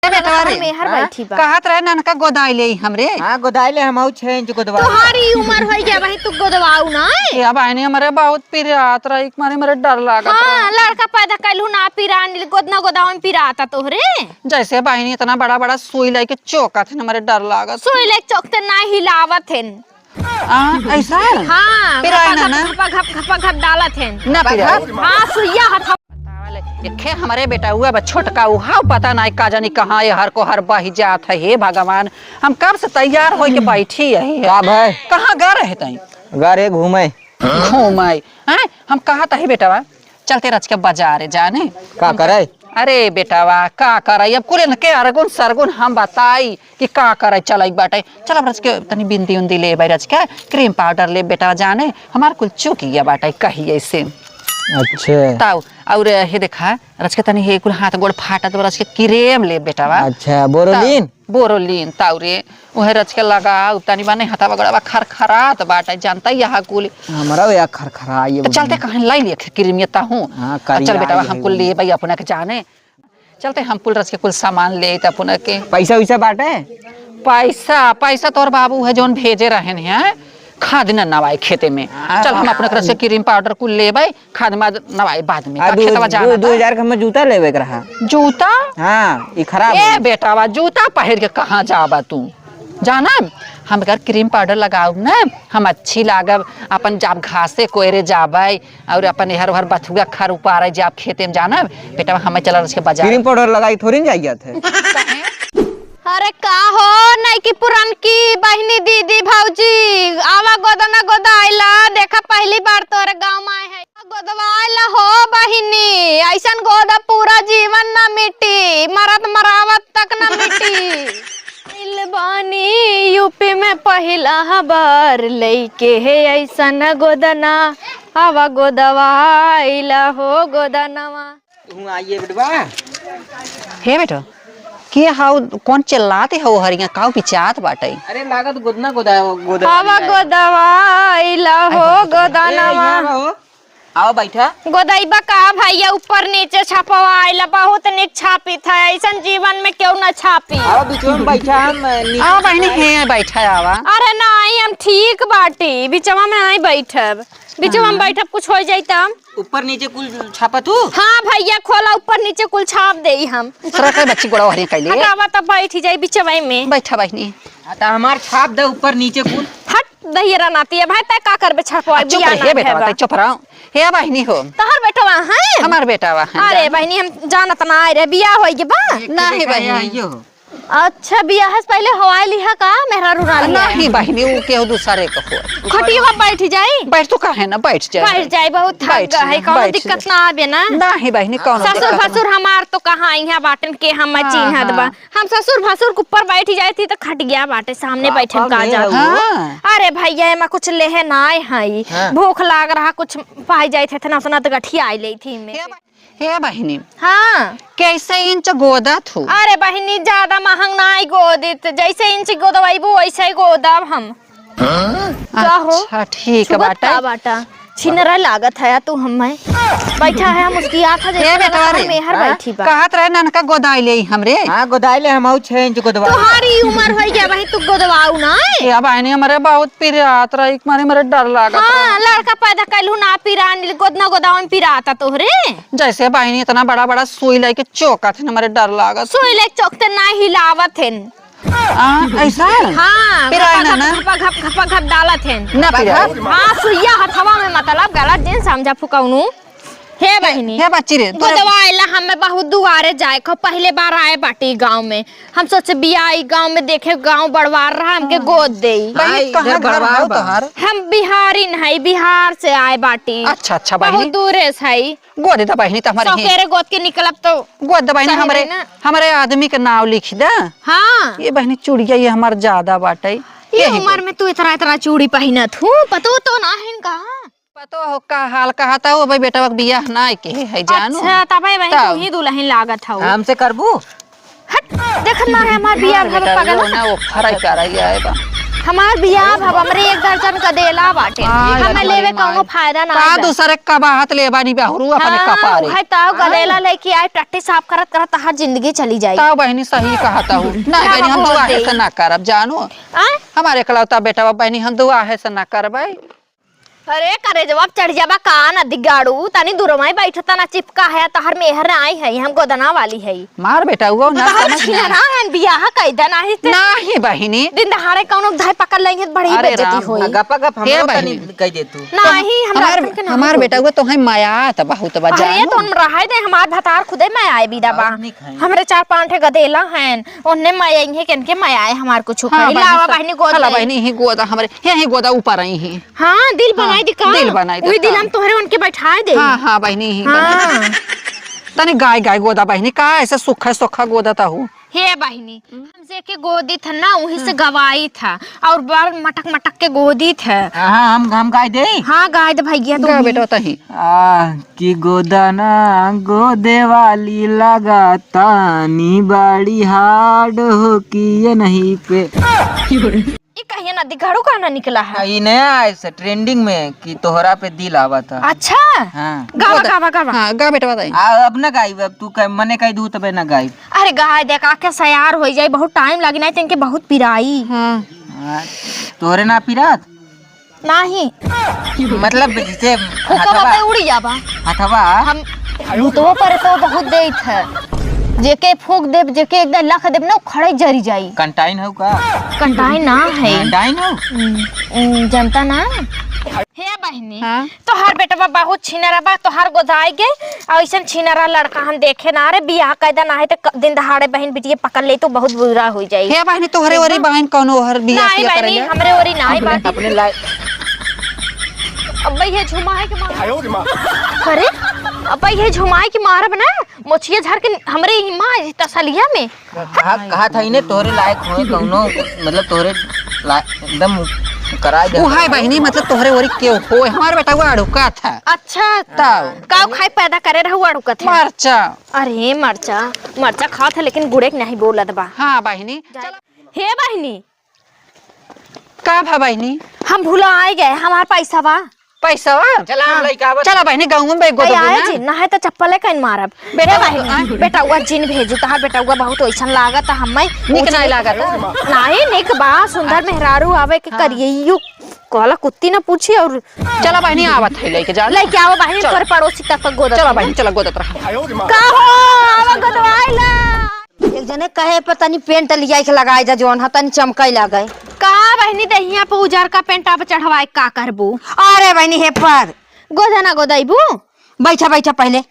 मेहर बैठी बा कहत रहे ननका गोदाइले हमरे। हां गोदाइले हम आउ 6 इंच गोदवा। तुम्हारी उम्र हो गया भाई तू गोदवाऊ ना ये अब आने हमरे बहुत पिरात रही मारे मेरे डर लागत। हां लड़का पैदा कैलू ना पिरान गोदना गोदाव में पिराता तोहरे। जैसे बहनी इतना बड़ा बड़ा सुई लेके चौकत हमारे डर लागत। सुई ले चौकते ना हिलावत है। ऐसा हां पिराना ना घप घप डालत है ना पिरा। हां सुइया हथा ये हमारे बेटा हुआ बा छोटका उहा पता नहीं का जानी कहाँ ये हर को हर बही जात है। हे भगवान हम कब से तैयार हो के बैठी है। का भाई कहाँ गा रहे तई गारे घूमे घूमाई हैं हम कहा था बेटा चलते रच के बाजार जाने का करे। अरे बेटावा का करे अब कुल के अरगुन सरगुन हम बताई कि का करे चल बाटे चल अब रच के तनी बिंदी उंदी ले भाई रच के क्रीम पाउडर ले बेटा जाने हमार कुल चुक गया बाटे कही ऐसे। अच्छा ताऊ और हे देखा रच के तनी हे कुल हाथ गोड़ फाटत रच के क्रीम ले बेटावा। अच्छा बोरोलिन बोरोलिन ताऊ रे ओहे रच के लगाओ तनी बाने हाथा बगड़वा खरखरात बाटे जानता यहाँ कुल हमरा या खरखराई तो चलते कहीं लाई लिए क्रीमियता हूँ। चल बेटा हम कुल लिए भाई अपना के जाने चलते हम कुल रच के कुल सामान ले अपना के पैसा वैसा बाटे। पैसा पैसा तोर बाबू है जोन भेजे रहे हैं खाद न नवाई खेते में। चल हम अपने तरफ से क्रीम पाउडर कुल लेबै खाद में नवाई बाद में 2000 का हम जूता लेवे रहा। जूता हां ई खराब ए बेटावा जूता पहिर के कहाँ जाबा तू जाना हम अगर क्रीम पाउडर लगाऊ ना हम अच्छी लागब अपन जाब घासे कोयरे जाबै और अपन हर हर बथुआ खर उपारे जाब खेते में जाना बेटा हम चला उसके बाजार क्रीम पाउडर लगाई थोड़ी जाइए थे। अरे का हो नहीं कि पुरान की बहनी दीदी भौजी आवा गोदना गोदाइला देखा पहली बार तोरे गांव में आए है गोदवाइला हो बहनी ऐसन गोदा पूरा जीवन ना मिटी मरत मरावत तक ना मिटी बानी यूपी में पहला बार लेके है ऐसन गोदना आवा गोदवाइला हो गोदनवा तू आइए बेटवा। हे बेटा के हाउ कौन चिल्लाते हो हरिया काऊ पिचात बाटे। अरे लागत गोदना गोदा आवा गोदवाइला हो गोदनवा आओ बैठा गोदाइबा का भैया ऊपर नीचे छपवाइला बहुत निक छापी था ऐसन जीवन में क्यों ना छापी। आओ बीच में बैठा हम आओ बहनी हे बैठा आवा। अरे नहीं हम ठीक बाटी बीचवा में नहीं बैठब बीचवा में बैठब कुछ हो जाता ऊपर नीचे कुल छापा तू। हाँ भैया खोला ऊपर नीचे कुल छाप दे हम सरा के बच्ची गोड़ा हरिया कैले हटावा तब बैठ जाई बीचवा में बैठा बहनी आता हमार छाप दे ऊपर नीचे कुल हट दहिरा नाती है भाई तय का करबे छपवा चुप रहे बेटा चुप रहो हे बहनी हो तोहर बेटवा है हमार बेटावा है। अरे बहनी हम जानत ना आए रे बियाह होई गे बा नहीं बहनी अच्छा बियाह से पहले हवाई लिहा का मेहरा रुरा नहीं बहनी वो केहू दूसरे को हो खटिया बैठ जाई बैठ तो काहे ना बैठ जाए बैठ जाई बहुत थक है कौन दिक्कत ना आवे ना नहीं बहनी कौन ससुर भसुर हमार तो कहाँ यहाँ बाटन के हम चिन्हत बा हम ससुर भसुर के ऊपर बैठ जाए थी तो खट गया बाटे सामने बैठे का जा। अरे भैया एमा कुछ लेहे ना है भूख लाग रहा कुछ पाई जाए थे ना सुना तो गठिया आई ले थी में हे बहनी हाँ कैसे इंच गोदा थू। अरे बहनी ज्यादा महंग ना गोदित जैसे इंच गोदवाइबू वैसे ही गोदाब हम। क्या हो अच्छा ठीक है बाटा छिनरा लागत है तू हमें बैठा है हम उसकी आँखा जैसे मेहर बैठी बा कहत रहे ननका गोदाइले हमरे। हां गोदाइले हम आउ 6 इंच गोदवा। तुम्हारी उम्र हो गया भाई तू गोदवाऊ ना ये अब आने हमारे बहुत पिरात रही मारे मेरे डर लागत। हां लड़का पैदा कैलू ना पिरान गोदना गोदाव में पिराता तोहरे। जैसे बहनी इतना बड़ा बड़ा सुई लेके चौकत हमारे डर लागत। सुई ले चौकते ना हिलावत है। ऐसा हाँ पिराना ना घप घप डालत है ना पिरा। हाँ सुइया हथवा में मतलब गलत दिन समझा फुकाउनु हे बहनी हे बच्ची रे गोदवाइला हमें बहुत दुआरे जाए को पहले बार आए बाटी गांव में हम सोचे बियाई गांव में देखे गांव बड़वार रहा हमके गोद दे। कहां घर हो तोहार। हम बिहारी नहीं बिहार से आए बाटी। अच्छा अच्छा बहनी बहुत दूरे से गोद दे बहनी तो हमारे सकेरे गोद के निकलब तो गोद दे बहनी हमरे हमारे आदमी के नाम लिख दे। हाँ ये बहनी चूड़िया ये हमार ज्यादा बाटे ये उम्र में तू इतना इतना चूड़ी पहनत हूँ पतो तो ना है का पतो हो का हाल कहता हो भाई बेटा बियाह ना के है जानू। अच्छा तबे वही तू ही दुल्हन लागत हो हमसे करबू हट देखत ना है हमार बियाह भर पागल ना वो फराई कर रही है बा हमार बियाह भव हमरे 1 दर्जन का देला बाटे आय, हमें अरे लेवे माई। कौनो फायदा ना का दूसरे कबाहत लेबा नी बेहरू अपने कपारे है ताऊ गलेला लेके आए टट्टी साफ करत करत हर जिंदगी चली जाई ताऊ बहनी सही कहता हूँ नहीं ना बहनी हम बहुत दुआ दे। से ना करब जानो आय हमारे इकलौता बेटा बहनी हम दुआ है से ना करबै अरे करे जवाब चढ़ जाबा कान अधिगाड़ू तनी दूरमाई बैठता ना चिपका है तहर मेहर आई है हम गोदना वाली है मार बेटा वो ना तहर समझ छिना ना ना है बियाह कैदा नाही ते नहीं बहनी दिन दहाड़े कौनो धाय पकड़ लेंगे तो बड़ी अरे बेइज्जती राम, होई गपा गप हे हमरो बहिनी। तनी कह दे तू नहीं हमरा हमार बेटा वो तो है मायात बहुत अरे बजा तो हम रहे दे हमार भतार खुदे मैं आए बीदा बा और नहीं खाएं। हमरे 4-5 गदेला हैं उन्ने मैं आई कन के मैं आए हमार कुछ खड़ी लावा बहनी गोद हला दे। बहनी ही गोदा हमरे ही गोदा ऊपर आई ही हां दिल बनाई दी का दिल बनाई दे वही का। दिल हम तोहरे उनके बैठाए दे हाँ बहनी ही हां तनी गाय गोदा बहनी का ऐसे सुखा गोदा ता हूँ हे बहनी हमसे के गोदी था ना वहीं से गवाई था और बार मटक मटक के गोदी था हां हम गाय दे हाँ गाय दे भैया गा तू बेटा तही की गोदना गोदे वाली लगाता नी बाड़ी हार्ड हो कि ये नहीं पे ये कहिए ना दिखाड़ू का ना निकला है ये नया है ट्रेंडिंग में कि तोहरा पे दिल आवा था अच्छा हाँ गावा गावा गावा हाँ गा बेटा बताई अब ना गाई अब तू कह मने कह दू तबे ना गाई अरे गाय देखा के सयार हो जाए बहुत टाइम लगी नहीं तिनके बहुत पिराई हाँ तोरे ना पिरात नहीं मतलब जैसे फूका पे उड़ी जाबा हथवा हम भूतवा पर तो बहुत देत है जेके फूक देब जेके एकदम लख देब ना खड़े जरी जाई कंटाइन हो का कंटाई ना है कंटाइन हो जनता ना हे बहनी हाँ? तो हर बेटा बहुत छिनरा बा तो हर गोदाई गे ऐसन छिनरा लड़का हम देखे ना रे बियाह कायदा ना है तो दिन दहाड़े बहन बिटिया पकड़ ले तो बहुत बुरा हो जाई हे बहनी तोहरे ओरी बहन कौनो हर बिया नहीं सिया बहनी करेला हमरे ओरी नहीं बात अपने लाए अब ये झुमाए के मार अरे अब ये झुमाए के मारब ना मोछिया झर के हमरे ही माँ तसलिया में कहा था इन्हें तोहरे लायक हो कौनो मतलब तोहरे एकदम करा दे वो है बहनी मतलब तोहरे ओरी क्यों हो हमार बेटा वो अड़ुका था अच्छा ताऊ। काव खाए पैदा करे रहू अड़ुकत है मरचा अरे मरचा मरचा खात है लेकिन गुड़े के नहीं बोलत बा हाँ बहनी हे बहनी का भा बहनी हम भूला आए गए हमार पैसा बा पैसा चला हम लइका चला बहनी गाँव में बेगो अरे आया जी ना है तो चप्पल कहीं मारब बेटा बहनी बेटा हुआ जिन भेजू तहार बेटा हुआ बहुत ओइसन लागत हमें निक नहीं लागत नहीं निक बा सुंदर मेहरारू आवे के करियो कहला कुत्ती ना पूछी और चला बहनी आवत है लेके जा लेके आओ बहनी तोरे पड़ोसी तक पर गोदा चला बहनी चला गोदत रहा का हो आवा गोदवाइला एक जने कहे पर तनी पेंट लिया के लगाए जा जोन ह तनी चमकई लागे का बहनी दहिया पे उजर का पेंटा पे चढ़वाए का करबू अरे बहनी हे पर गोदा ना गोदाइबू बैठा बैठा पहले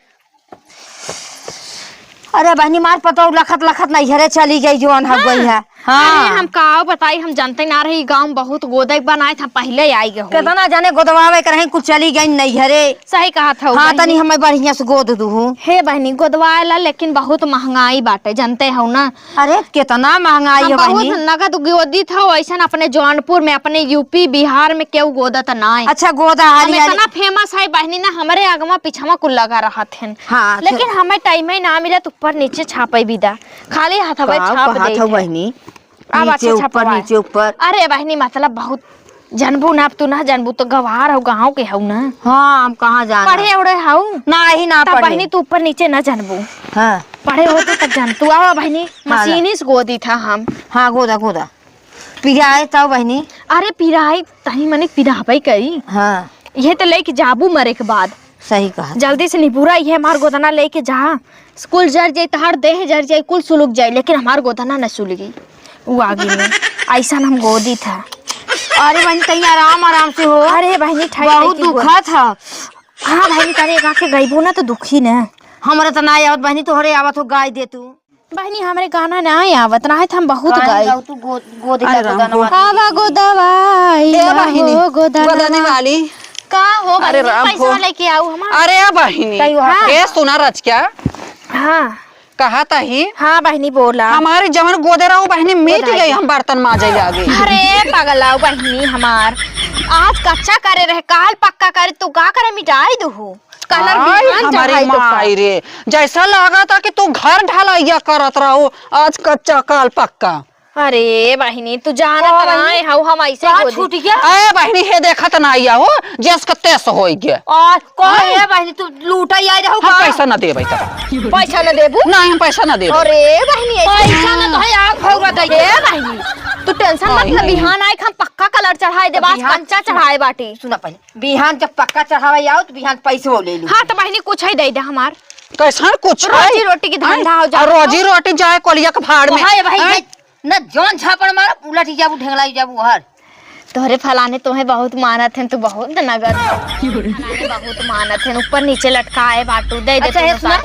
अरे बहनी मार पतो लखत लखत नहीं हरे चली गई जोन ह गई है अरे हम का बताई हम जानते ना रही गांव में बहुत गोदक बनाए था पहले आई गए कितना जाने गोदवावे करे कुछ चली गई नहीं हरे सही कहा था हाँ तनी हमें बढ़िया से गोद दूहू हे बहनी गोदवाला लेकिन बहुत महंगाई बाटे जानते हो ना अरे कितना महंगाई है बहुत बहनी नगद गोदी था वैसा अपने जौनपुर में अपने यूपी बिहार में केहू गोदत ना है अच्छा गोदा हम हाली इतना फेमस है बहनी ना हमारे आगमा पिछवा कुल लगा रहा थे हाँ, लेकिन हमें टाइम ही ना मिला तो ऊपर नीचे छापे विदा खाली हाथ छाप दे हाथ बहनी अब नीचे अच्छा ऊपर छपवा नीचे ऊपर अरे बहनी मतलब बहुत जनबू ना तू ना जनबू तो गवार हो गाँव के हऊ ना हाँ हम कहाँ जाना पढ़े उड़े हऊ नहीं ना तब पढ़े बहनी तू ऊपर नीचे न जनबू हाँ पढ़े होते तब जान तू आओ बहनी मशीनिस गोदी था हम हाँ गोदा गोदा पिराए तब बहनी अरे पिराई तही मने पिराबई कई हाँ ये तो लेके जाबू मरे के बाद सही कहा जल्दी से निपुरा ये हमार गोदना लेके जा स्कूल जर जाए तहार देह जर जाए कुल सुलग जाए लेकिन हमार गोदना न सुलगी वो आगे में ऐसा हम गोदी था अरे बहनी तनी आराम आराम से हो अरे बहनी ठाई बहुत दुखा था हाँ बहनी तारे आके गईबू ना तो दुखी न हमारे तो ना आवत बहनी तोहरे आवत हो गाय दे तू बहनी हमारे गाना ना आवत ना है हम बहुत गाए तू गोद अरे राम, आवा गोदवाई ए बहिनी, गोदने वाली का हो अरे बहनी राम पैसा हो। लेके आऊ हमार अरे बहनी हाँ। ए सुना रच क्या हाँ कहा तही हाँ बहनी बोला हमारे जवन गोदे रहो बहनी मिट गई हम बर्तन माजे लागे अरे पगलाओ बहनी हमार आज कच्चा करे रहे काल पक्का करे तू का करे मिटाई दू कलर आई बिहान हमारी चढ़ाई तो माई रे जैसा लगा था कि तू घर ढलैया करत रहो आज कच्चा काल पक्का अरे बहिनी तू जाना ओ, बनाए हाउ हम ऐसे का गोदी छूट गया अरे बहनी हे देखत ना आइया हो जस कते से होई गे और कहे है बहनी तू लूटा ही आई रहू हम का पैसा ना देबै त पैसा न देबू नहीं हम पैसा ना देबै अरे बहिनी पैसा ना तो है आग भौरा दे ए बहिनी तू टेंशन मत ले बिहान आए हम पक्का कलर चढ़ाए दे बास बिहान- कंचा चढ़ाए बाटी सुना पहले बिहान जब पक्का चढ़ावा आओ तो बिहान पैसे वो ले लू हाँ तो बहिनी कुछ ही दे दे हमार कैसा कुछ रोजी रोटी की धंधा हो जा रोजी रोटी जाए कोलिया के भाड़ में भाई भाई न जौन झापड़ मारा उलट ही जाबू ढेंगलाई जाबू हर तोहरे फलाने तुम्हें बहुत मानत है तू बहुत नगद बहुत मानत है ऊपर नीचे लटकाए बाटू दे दे अच्छा है सुना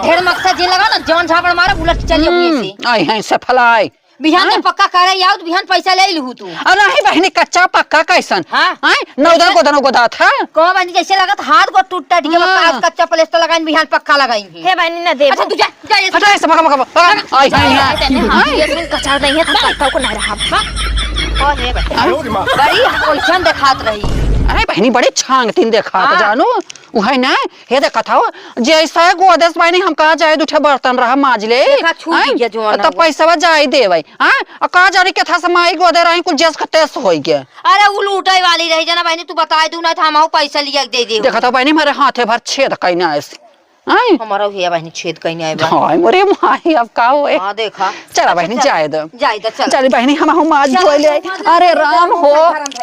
ढेर मकसद जे लगा ना जौन झापड़ मारा उलट चलिए हुए से आई हैं से फलाई बिहान जब पक्का करे आओ तो बिहान पैसा ले लू तू और नहीं बहनी कच्चा पक्का कैसन हाँ। हैं नौदर गोदन गोदा था कहो बहनी जैसे लगत हाथ को टूटता ठीक है हाँ। आज कच्चा प्लास्टर लगाइन बिहान पक्का लगाएंगे हे बहिनी न दे अच्छा तू जा जा ये हटा ऐसे भगा भगा भगा आई हैं तेने हम ये दिन कचार नहीं है तो पत्ता को नहीं रहा और है बड़ी क्वेश्चन दिखात रही अरे बहनी बड़ी छांग तीन देखा हाँ। जानू उहे ना हे देखा था जैसा गोदस बहनी हम कहा जाए दूठे बर्तन रहा माजले देखा छूट गया जो तो पैसा जाए देवे हां और कहा जाने के था समाई गोदे रही कुछ जस कतेस होई गया अरे वो लूटाई वाली रही जना बहनी तू बता दू ना हम पैसा लिया दे दे देखा था बहनी मेरे हाथे भर छेद कइना ऐसे आई हमारा है बहनी छेद कहीं आए हाय मोरे माई अब का होए हां देखा चला बहनी जाए दो जाई तो चल चल बहनी हम माज धोए ले अरे राम हो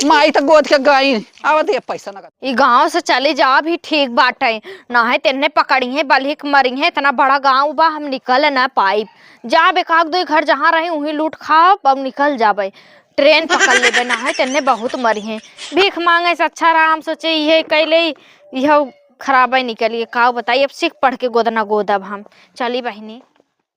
माई तो गोद के गई आवा दे पैसा ना ई गांव से चले जा भी ठीक बाटे ना है तेने पकड़ी है बलिक मरी है इतना बड़ा गांव बा हम निकल ना पाइब जा बेकाक दो घर जहाँ रही वहीं लूट खाओ अब निकल जाबे ट्रेन पकड़ लेबे ना है तेने बहुत मरी है भीख मांगे से अच्छा रहा हम सोचे ये कैले यह खराब निकलिए का बताइए अब सीख पढ़ के गोदना गोदब हम चली बहिनी